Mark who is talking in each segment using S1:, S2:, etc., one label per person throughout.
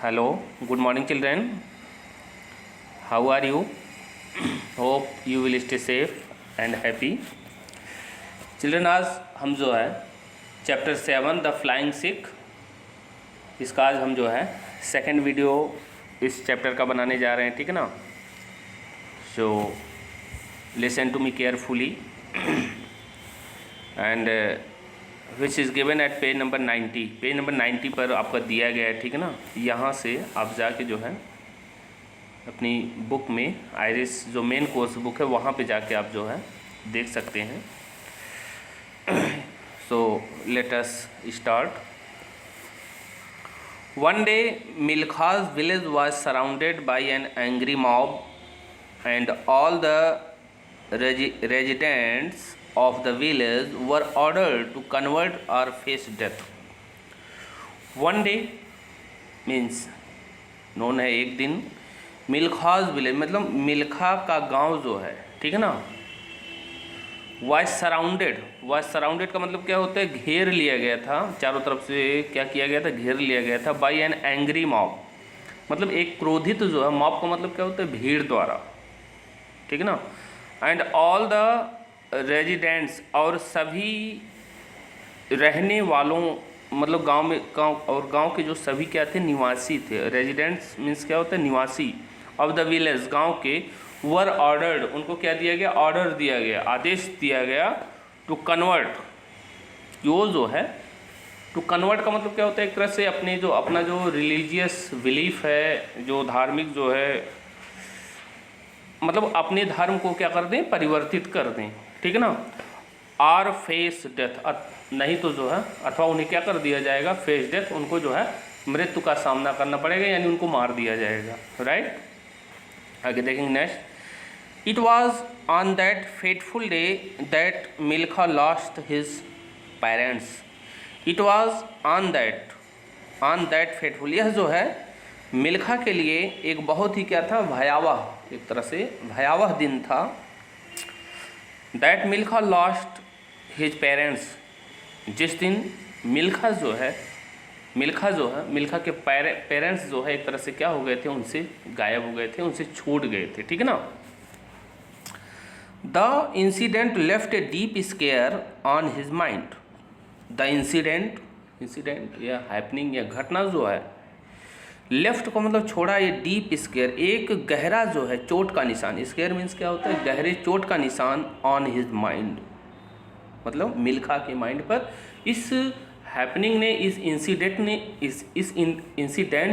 S1: Hello, good morning children. How are you? Hope you will stay safe and happy. Children, आज हम जो है chapter 7 the flying Sikh, इसका आज हम जो है सेकंड वीडियो इस चैप्टर का बनाने जा रहे हैं, ठीक है ना। So listen to me carefully and which is given at page number 90। Page number 90 पर आपका दिया गया है, ठीक है ना। यहाँ से आप जाके जो है अपनी बुक में आयरिस जो मेन कोर्स बुक है वहाँ पे जाके आप जो है देख सकते हैं। So let us start. One day Milkha's village was surrounded by an angry mob and all the residents of the village were ordered to convert or face death. One day means known है एक दिन। मिल्खा's village मतलब मिल्खा का गांव जो है, ठीक है ना। was surrounded का मतलब क्या होता है, घेर लिया गया था, चारों तरफ से क्या किया गया था, घेर लिया गया था। by an angry mob मतलब एक क्रोधित जो है, मॉब का मतलब क्या होता है, भीड़ द्वारा, ठीक है ना। एंड ऑल द रेजिडेंट्स और सभी रहने वालों मतलब गांव में गांव के जो सभी क्या थे, निवासी थे। रेजिडेंट्स मीन्स क्या होता है, निवासी। ऑफ द विलेज गांव के। वर ऑर्डर्ड उनको क्या दिया गया, ऑर्डर दिया गया, आदेश दिया गया। टू कन्वर्ट यो जो है, टू कन्वर्ट का मतलब क्या होता है, एक तरह से अपना जो रिलीजियस बिलीफ है, जो धार्मिक जो है, मतलब अपने धर्म को क्या कर दें, परिवर्तित कर दें, ठीक है ना। आर फेस डेथ नहीं तो जो है, अथवा उन्हें क्या कर दिया जाएगा, फेस डेथ, उनको जो है मृत्यु का सामना करना पड़ेगा, यानी उनको मार दिया जाएगा। राइट, आगे देखेंगे next. It was on that fateful day that Milkha lost his parents. It was on that fateful, यह जो है मिल्खा के लिए एक बहुत ही क्या था, भयावह, एक तरह से भयावह दिन था। That Milkha lost his parents, जिस दिन मिल्खा के पेरेंट्स जो है एक तरह से क्या हो गए थे, उनसे गायब हो गए थे, उनसे छूट गए थे, ठीक है ना। The incident left a deep square on his mind. The incident या हैपनिंग या घटना जो है, लेफ्ट को मतलब छोड़ा, ये डीप स्केयर, एक गहरा जो है चोट का निशान। स्केयर मीन्स क्या होता है, गहरे चोट का निशान। ऑन हिज माइंड मतलब मिल्खा के माइंड पर इस हैपनिंग ने, इस इंसिडेंट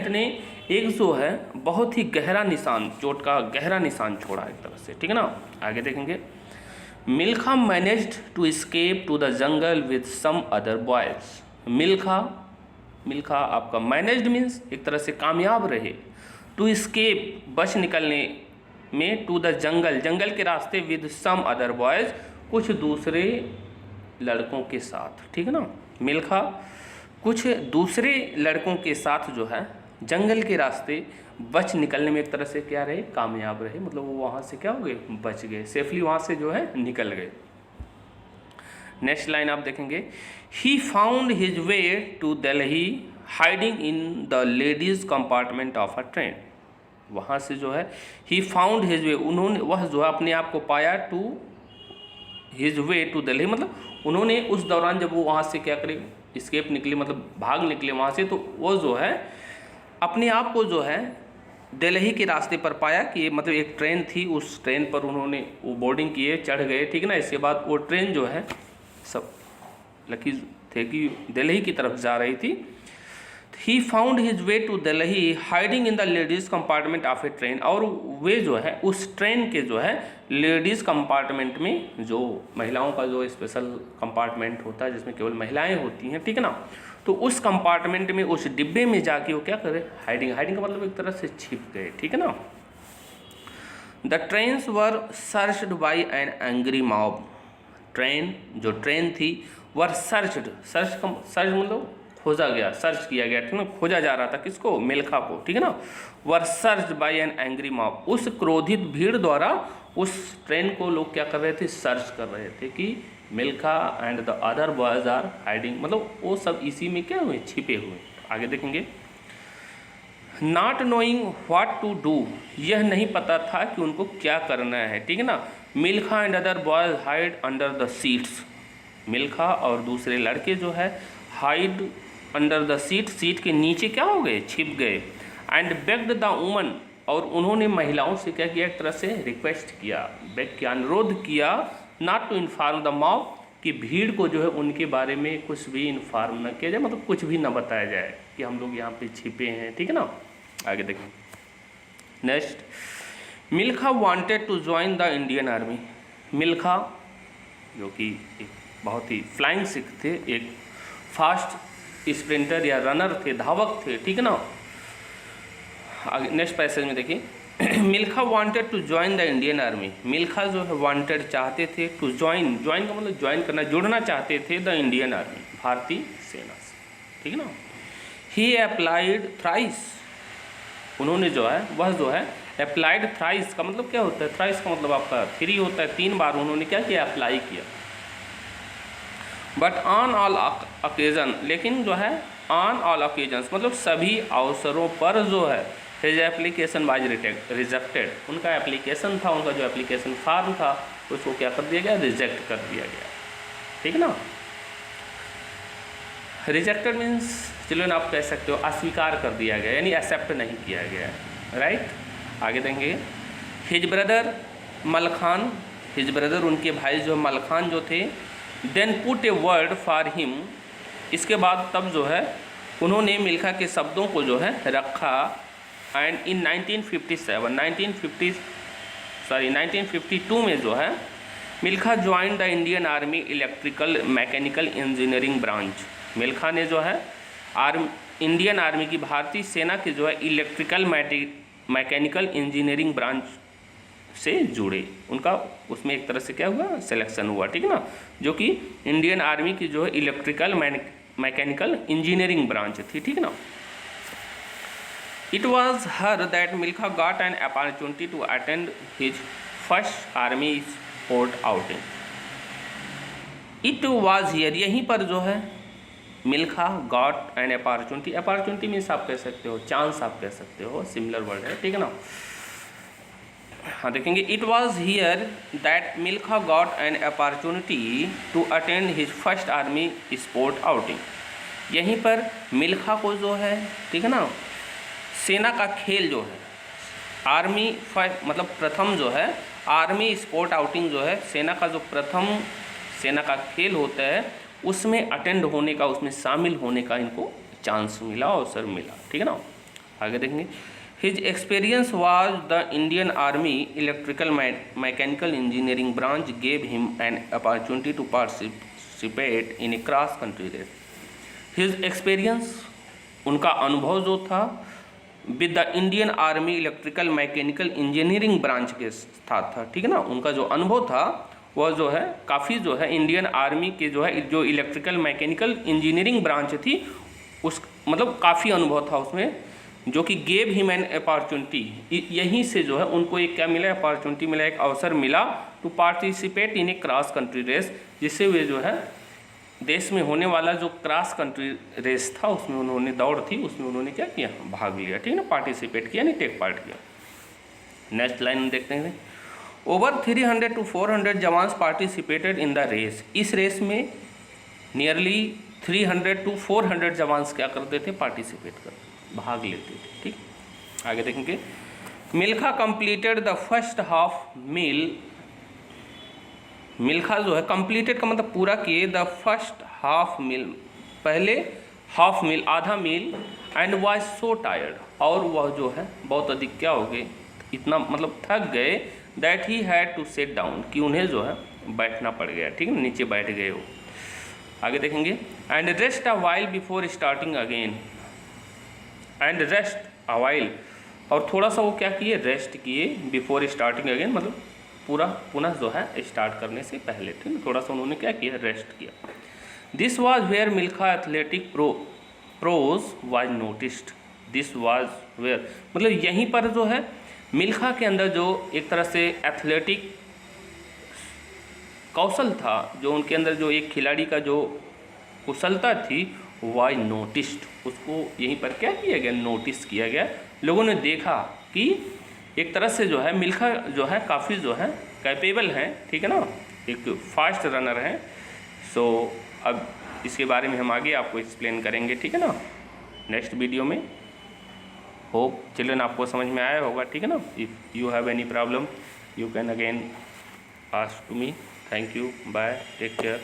S1: ने एक जो है बहुत ही गहरा निशान, चोट का गहरा निशान छोड़ा एक तरह से, ठीक है ना। आगे देखेंगे। Milkha managed to escape to the jungle with some other boys. Milkha आपका मैनेज्ड मीन्स एक तरह से कामयाब रहे। टू एस्केप बच निकलने में, टू द जंगल के रास्ते, विद सम अदर बॉयज कुछ दूसरे लड़कों के साथ, ठीक है ना। मिल्खा कुछ दूसरे लड़कों के साथ जो है जंगल के रास्ते बच निकलने में एक तरह से क्या रहे, कामयाब रहे, मतलब वो वहाँ से क्या हो गए, बच गए, सेफली वहाँ से जो है निकल गए। नेक्स्ट लाइन आप देखेंगे। He found his way to Delhi hiding in the ladies compartment of a train. वहाँ से जो है ही फाउंड हिज वे, वह जो है अपने आप को पाया, to his way to Delhi मतलब उन्होंने उस दौरान जब वो वहाँ से क्या करे, स्केप निकले मतलब भाग निकले वहाँ से, तो वो जो है अपने आप को जो है दिल्ली के रास्ते पर पाया कि मतलब एक ट्रेन थी, उस ट्रेन पर उन्होंने वो बोर्डिंग किए, चढ़ गए, ठीक है ना। इसके बाद वो ट्रेन जो है सब लकी थे कि दिल्ली की तरफ जा रही थी। He found his way to Delhi hiding in the ladies compartment of a train, और वे जो है उस ट्रेन के जो है लेडीज़ कंपार्टमेंट में, जो महिलाओं का जो स्पेशल कंपार्टमेंट होता है जिसमें केवल महिलाएं होती हैं, ठीक है ना, तो उस कंपार्टमेंट में, उस डिब्बे में जाके वो क्या करे, हाइडिंग का मतलब एक तरह से छिप गए, ठीक है ना। The trains were searched by N angry mob. Train थी, वर सर्च मतलब खोजा गया, सर्च किया गया, ठीक है ना, खोजा जा रहा था किसको, मिल्खा को, ठीक है ना। Were search by an angry mob, उस क्रोधित भीड़ द्वारा उस ट्रेन को लोग क्या कर रहे थे, सर्च कर रहे थे कि Milkha and the other boys are hiding, मतलब वो सब इसी में क्या हुए, छिपे हुए। आगे देखेंगे। Not knowing what to do, यह नहीं पता था कि उनको क्या करना है, ठीक है ना। Milkha and other boys hide under the seats, Milkha और दूसरे लड़के जो है hide under the seat, seat के नीचे क्या हो गए, छिप गए। एंड बेग्ड द वुमन, और उन्होंने महिलाओं से क्या किया, एक तरह से रिक्वेस्ट किया, बेग किया, अनुरोध किया, not to inform the mob, कि भीड़ को जो है उनके बारे में कुछ भी इन्फॉर्म न किया जाए, मतलब कुछ भी न बताया जाए कि हम लोग यहाँ पे छिपे हैं, ठीक है ना। आगे देखें next, Milkha wanted to join the Indian army, Milkha जो कि एक बहुत ही फ्लाइंग सिख थे, एक फास्ट स्प्रिंटर या रनर थे, धावक थे, ठीक है ना। आगे नेक्स्ट पैसेज में देखिए, Milkha wanted to join the Indian army, Milkha जो है वांटेड चाहते थे, टू ज्वाइन, ज्वाइन का मतलब ज्वाइन करना, जुड़ना चाहते थे, द इंडियन आर्मी, भारतीय सेना से, ठीक है ना। ही अप्लाइड थ्राइस, उन्होंने जो है वह जो है अप्लाइड थ्राइस का मतलब क्या होता है, थ्राइस का मतलब आपका 3 होता है, 3 बार उन्होंने क्या किया, अप्लाई किया। बट ऑन ऑल ओकेजन, लेकिन जो है ऑन ऑल ओकेजन्स मतलब सभी अवसरों पर जो है हिज एप्लीकेशन वाज रिजेक्टेड, उनका एप्लीकेशन था, उनका जो एप्लीकेशन फॉर्म था उसको क्या कर दिया गया, रिजेक्ट कर दिया गया, ठीक है ना। रिजेक्टेड मीन्स चिल्ड्रन आप कह सकते हो अस्वीकार कर दिया गया, यानी एक्सेप्ट नहीं किया गया, राइट। आगे देंगे, his brother Malkhan, his brother उनके भाई जो मलखान जो थे, then put a word for him, इसके बाद तब जो है उन्होंने मिल्खा के शब्दों को जो है रखा। एंड इन 1952 में जो है Milkha join the Indian army electrical mechanical engineering branch, Milkha ने जो है इंडियन आर्मी की भारतीय सेना के जो है इलेक्ट्रिकल मैकेनिकल इंजीनियरिंग ब्रांच से जुड़े, उनका उसमें एक तरह से क्या हुआ, सिलेक्शन हुआ, ठीक है ना, जो कि इंडियन आर्मी की जो है इलेक्ट्रिकल मैकेनिकल इंजीनियरिंग ब्रांच थी, ठीक है ना। It was her that Milkha got an opportunity to attend his first army sport outing, it was here, यहीं पर जो है Milkha got an opportunity, opportunity means आप कह सकते हो चांस, आप कह सकते हो, सिमिलर वर्ड है, ठीक है ना। हाँ देखेंगे, it was here that Milkha got an opportunity to attend his first army sport outing, यहीं पर मिल्खा को जो है, ठीक है ना, सेना का खेल जो है आर्मी मतलब प्रथम जो है आर्मी स्पोर्ट आउटिंग जो है सेना का जो प्रथम सेना का खेल होता है उसमें अटेंड होने का, उसमें शामिल होने का इनको चांस मिला, अवसर मिला, ठीक है ना। आगे देखेंगे, his experience was the Indian army electrical mechanical engineering branch gave him an opportunity to participate in a cross country race, his experience उनका अनुभव जो था with the Indian army electrical mechanical engineering branch के साथ था, ठीक है ना। उनका जो अनुभव था वह जो है काफ़ी जो है इंडियन आर्मी के जो है जो इलेक्ट्रिकल मैकेनिकल इंजीनियरिंग ब्रांच थी उस मतलब काफ़ी अनुभव था उसमें, जो कि गेव हिम एन अपॉर्चुनिटी, यहीं से जो है उनको एक क्या मिला, अपॉर्चुनिटी मिला, एक अवसर मिला to participate in a cross country race, जिससे वे जो है देश में होने वाला जो क्रॉस कंट्री रेस था उसमें उन्होंने दौड़ थी उसमें उन्होंने क्या किया, भाग लिया, ठीक है ना, पार्टिसिपेट किया, नहीं टेक पार्ट किया। नेक्स्ट लाइन देखते हैं, over 300 to 400 jawans participated in the race, इस रेस में नियरली 300 to 400 जवान्स क्या करते थे, पार्टिसिपेट करते, भाग लेते थे, ठीक। आगे देखेंगे, Milkha completed the first half mile, Milkha जो है कंप्लीटेड का मतलब पूरा किए, द फर्स्ट हाफ मील, पहले हाफ मील आधा मील, एंड वाज सो टायर्ड, और वह जो है बहुत अधिक क्या हो गए, इतना मतलब थक गए, that he had to sit down, कि उन्हें जो है बैठना पड़ गया, ठीक है, नीचे बैठ गए वो। आगे देखेंगे, and rest a while before starting again, and rest a while, और थोड़ा सा वो क्या किए, रेस्ट किए, बिफोर स्टार्टिंग अगेन मतलब पूरा पुनः जो है स्टार्ट करने से पहले, ठीक है, थोड़ा सा उन्होंने क्या किया, रेस्ट किया। This was where Milkha athletic prowess was noticed, this was where मतलब यहीं पर जो है मिल्खा के अंदर जो एक तरह से एथलेटिक कौशल था, जो उनके अंदर जो एक खिलाड़ी का जो कुशलता थी वाई नोटिस्ड, उसको यहीं पर क्या किया गया, नोटिस किया गया। लोगों ने देखा कि एक तरह से जो है मिल्खा जो है काफ़ी जो है कैपेबल हैं, ठीक है ना, एक फास्ट रनर हैं। सो अब इसके बारे में हम आगे आपको एक्सप्लेन करेंगे, ठीक है ना, नेक्स्ट वीडियो में। होप चिल्ड्रन आपको समझ में आया होगा, ठीक है ना। If you have any problem you can again ask to me. Thank you, bye, take care.